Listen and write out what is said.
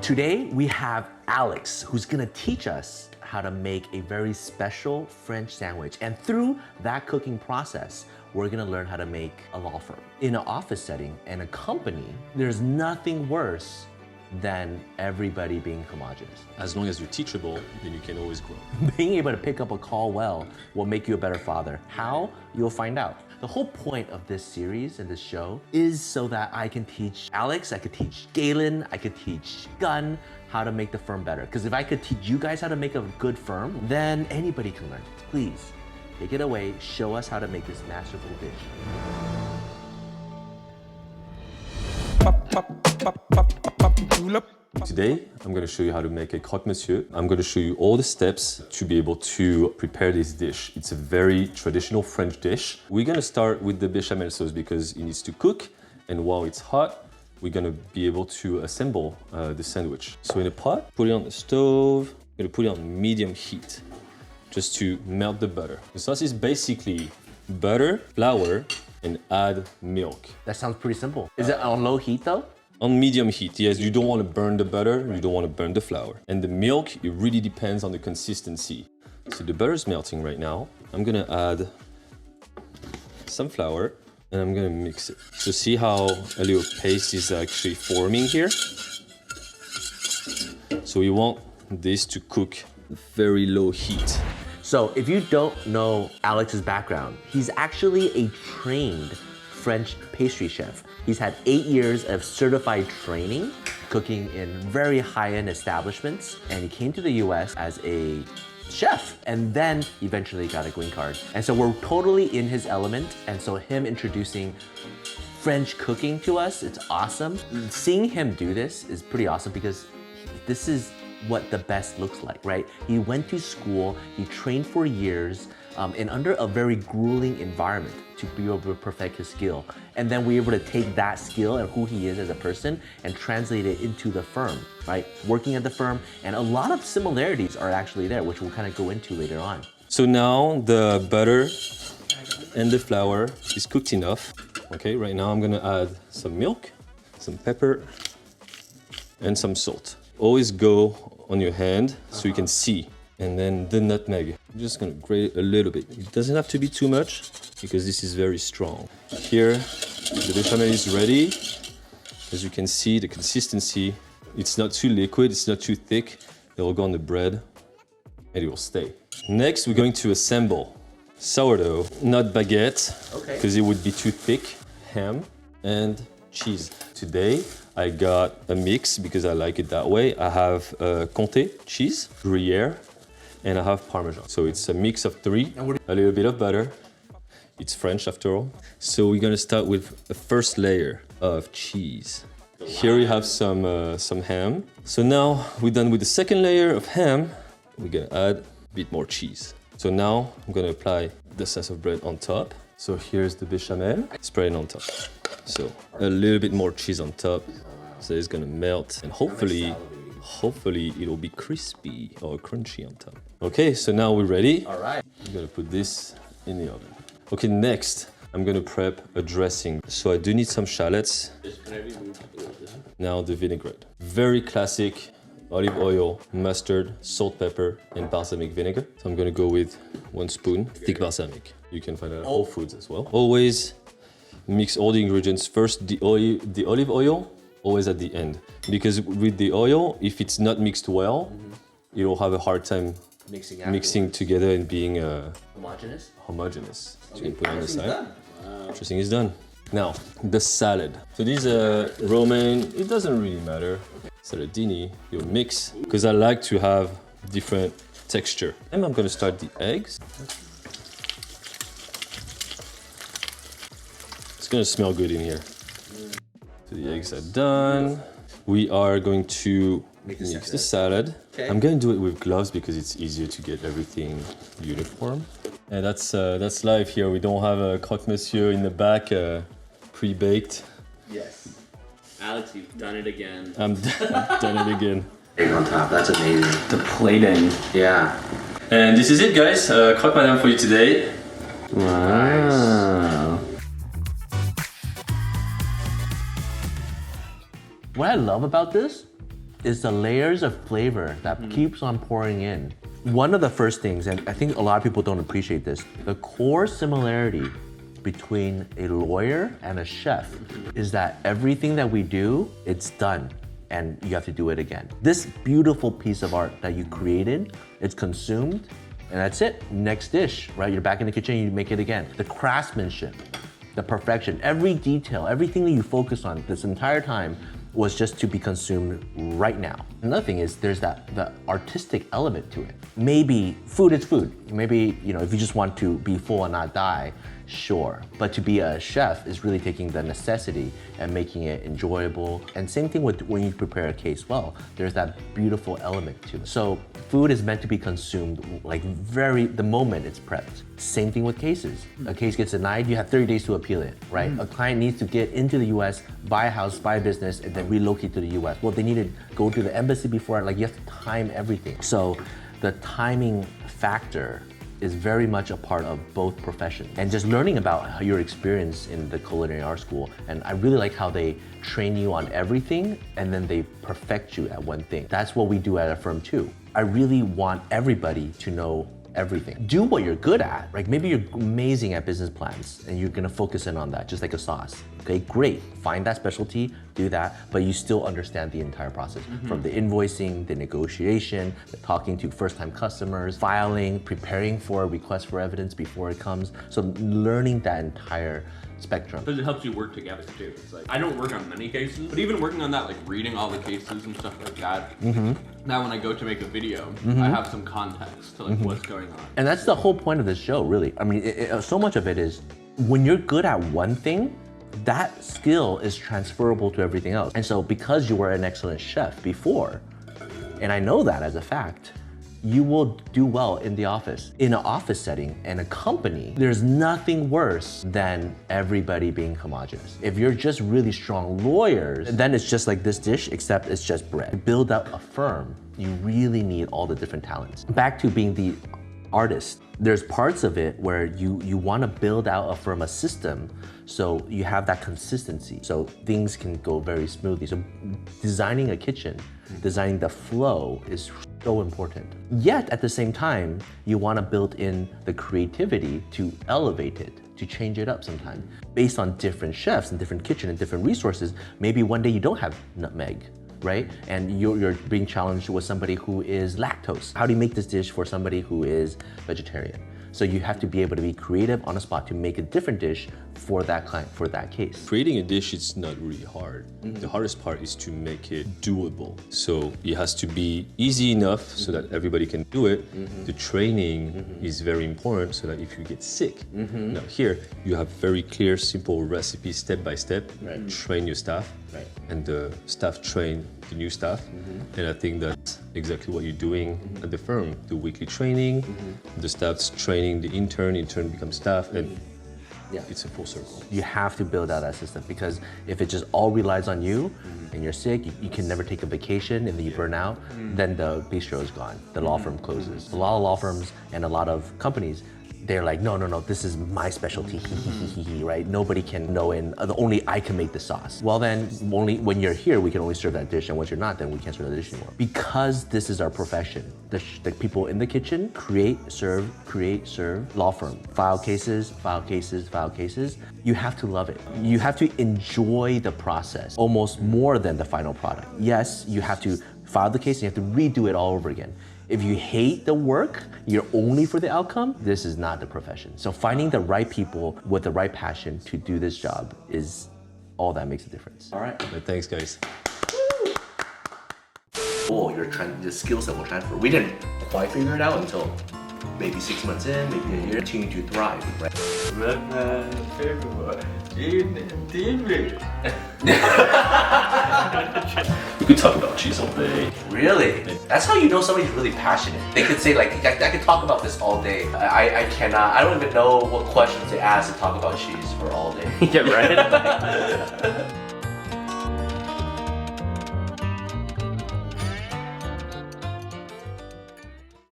Today we have Alex, who's gonna teach us how to make a very special French sandwich. And through that cooking process, we're gonna learn how to make a law firm. In an office setting and a company, there's nothing worse than everybody being homogenous. As long as you're teachable, then you can always grow. Being able to pick up a call well will make you a better father. How? You'll find out. The whole point of this series and this show is so that I can teach Alex, I could teach Galen, I could teach Gun how to make the firm better. Because if I could teach you guys how to make a good firm, then anybody can learn. Please, take it away, show us how to make this masterful dish. Today, I'm going to show you how to make a Croque Monsieur. I'm going to show you all the steps to be able to prepare this dish. It's a very traditional French dish. We're going to start with the bechamel sauce because it needs to cook, and while it's hot, we're going to be able to assemble the sandwich. So in a pot, put it on the stove. I'm going to put it on medium heat just to melt the butter. The sauce is basically butter, flour, and add milk. That sounds pretty simple. Is it on low heat though? On medium heat, yes. You don't want to burn the butter, you don't want to burn the flour. And the milk, it really depends on the consistency. So the butter is melting right now. I'm gonna add some flour and I'm gonna mix it. So see how a little paste is actually forming here? So we want this to cook very low heat. So if you don't know Alex's background, he's actually a trained French pastry chef. He's had 8 years of certified training, cooking in very high-end establishments, and he came to the US as a chef, and then eventually got a green card. And so we're totally in his element, and so him introducing French cooking to us, it's awesome. Seeing him do this is pretty awesome because this is what the best looks like, right? He went to school, he trained for years, and under a very grueling environment to be able to perfect his skill. And then we're able to take that skill and who he is as a person and translate it into the firm, right? Working at the firm, and a lot of similarities are actually there, which we'll kind of go into later on. So now the butter and the flour is cooked enough. Okay, right now I'm gonna add some milk, some pepper, and some salt. Always go on your hand so you can see. And then the nutmeg. I'm just gonna grate it a little bit. It doesn't have to be too much because this is very strong. Here, the bechamel is ready. As you can see, the consistency, it's not too liquid, it's not too thick. It will go on the bread and it will stay. Next, we're going to assemble sourdough, not baguette, because it would be too thick, ham and cheese. Today, I got a mix because I like it that way. I have Comté cheese, Gruyere, and I have Parmesan. So it's a mix of three, a little bit of butter. It's French after all. So we're gonna start with the first layer of cheese. Here we have some ham. So now we're done with the second layer of ham. We're gonna add a bit more cheese. So now I'm gonna apply the slice of bread on top. So here's the bechamel, spread it on top. So a little bit more cheese on top. So it's gonna melt and hopefully it'll be crispy or crunchy on top. Okay, so now we're ready. All right. I'm gonna put this in the oven. Okay, next, I'm gonna prep a dressing. So I do need some shallots. Now the vinaigrette. Very classic olive oil, mustard, salt, pepper, and balsamic vinegar. So I'm gonna go with 1 spoon thick balsamic. You can find it at Whole Foods as well. Always mix all the ingredients first, the olive oil, always at the end. Because with the oil, if it's not mixed well, you'll have a hard time mixing together and being homogeneous. So you can put it on the side. Dressing is done. Now, the salad. So these romaine, it doesn't really matter. Saladini, you mix, because I like to have different texture. And I'm gonna start the eggs. It's gonna smell good in here. So the eggs are done. We are going to mix the salad. Okay. I'm gonna do it with gloves because it's easier to get everything uniform. And that's live here. We don't have a Croque Monsieur in the back, pre-baked. Yes. Alex, you've done it again. I've done it again. Egg on top, that's amazing. The plating. Yeah. And this is it, guys. Croque Madame for you today. Wow. What I love about this is the layers of flavor that keeps on pouring in. One of the first things, and I think a lot of people don't appreciate this, the core similarity between a lawyer and a chef is that everything that we do, it's done and you have to do it again. This beautiful piece of art that you created, it's consumed and that's it. Next dish, right? You're back in the kitchen, you make it again. The craftsmanship, the perfection, every detail, everything that you focus on this entire time was just to be consumed right now. Another thing is there's the artistic element to it. Maybe food is food. Maybe, if you just want to be full and not die, sure. But to be a chef is really taking the necessity and making it enjoyable. And same thing with when you prepare a case well, there's that beautiful element to it. So food is meant to be consumed like the moment it's prepped. Same thing with cases. A case gets denied, you have 30 days to appeal it, right? A client needs to get into the US, buy a house, buy a business, and then relocate to the US. Well, they need to go to the embassy before, you have to time everything. So the timing factor is very much a part of both professions. And just learning about your experience in the culinary art school, and I really like how they train you on everything and then they perfect you at one thing. That's what we do at our firm too. I really want everybody to know everything. Do what you're good at. Like maybe you're amazing at business plans and you're gonna focus in on that, just like a sauce. Okay, great. Find that specialty, do that, but you still understand the entire process. From the invoicing, the negotiation, the talking to first-time customers, filing, preparing for a request for evidence before it comes. So learning that entire spectrum. Because it helps you work together too. It's like, I don't work on many cases, but even working on that, like reading all the cases and stuff like that, now when I go to make a video, I have some context to what's going on. And that's the whole point of this show, really. I mean, so much of it is when you're good at one thing, that skill is transferable to everything else. And so because you were an excellent chef before, and I know that as a fact, you will do well in the office. In an office setting and a company, there's nothing worse than everybody being homogenous. If you're just really strong lawyers, then it's just like this dish, except it's just bread. To build up a firm, you really need all the different talents. Back to being the artist, there's parts of it where you want to build out a firm, a system, so you have that consistency, so things can go very smoothly. So designing a kitchen, designing the flow is so important. Yet at the same time, you want to build in the creativity to elevate it, to change it up sometimes. Based on different chefs and different kitchen and different resources, maybe one day you don't have nutmeg, right? And you're being challenged with somebody who is lactose. How do you make this dish for somebody who is vegetarian? So you have to be able to be creative on the spot to make a different dish for that client, for that case. Creating a dish is not really hard. The hardest part is to make it doable. So it has to be easy enough so that everybody can do it. The training is very important so that if you get sick. Now here, you have very clear, simple recipes, step by step. Train your staff. And the staff train the new staff. And I think that's exactly what you're doing at the firm. The weekly training, the staff's training the intern becomes staff, and it's a full circle. You have to build out that system, because if it just all relies on you and you're sick, you can never take a vacation and then you burn out, then the bistro is gone. The law firm closes. A lot of law firms and a lot of companies, they're like, no, this is my specialty, right? Nobody can know, and only I can make the sauce. Well then, only when you're here, we can only serve that dish, and once you're not, then we can't serve that dish anymore. Because this is our profession, the people in the kitchen create, serve, law firm. File cases. You have to love it. You have to enjoy the process almost more than the final product. Yes, you have to file the case and you have to redo it all over again. If you hate the work, you're only for the outcome, this is not the profession. So finding the right people with the right passion to do this job is all that makes a difference. All right. But thanks, guys. Oh, the skill set will transfer. We didn't quite figure it out until maybe 6 months in, maybe a year. Continue to thrive, right? We could talk about cheese all day. Really? That's how you know somebody's really passionate. They could say like, I could talk about this all day. I cannot. I don't even know what questions to ask to talk about cheese for all day. Yeah, right?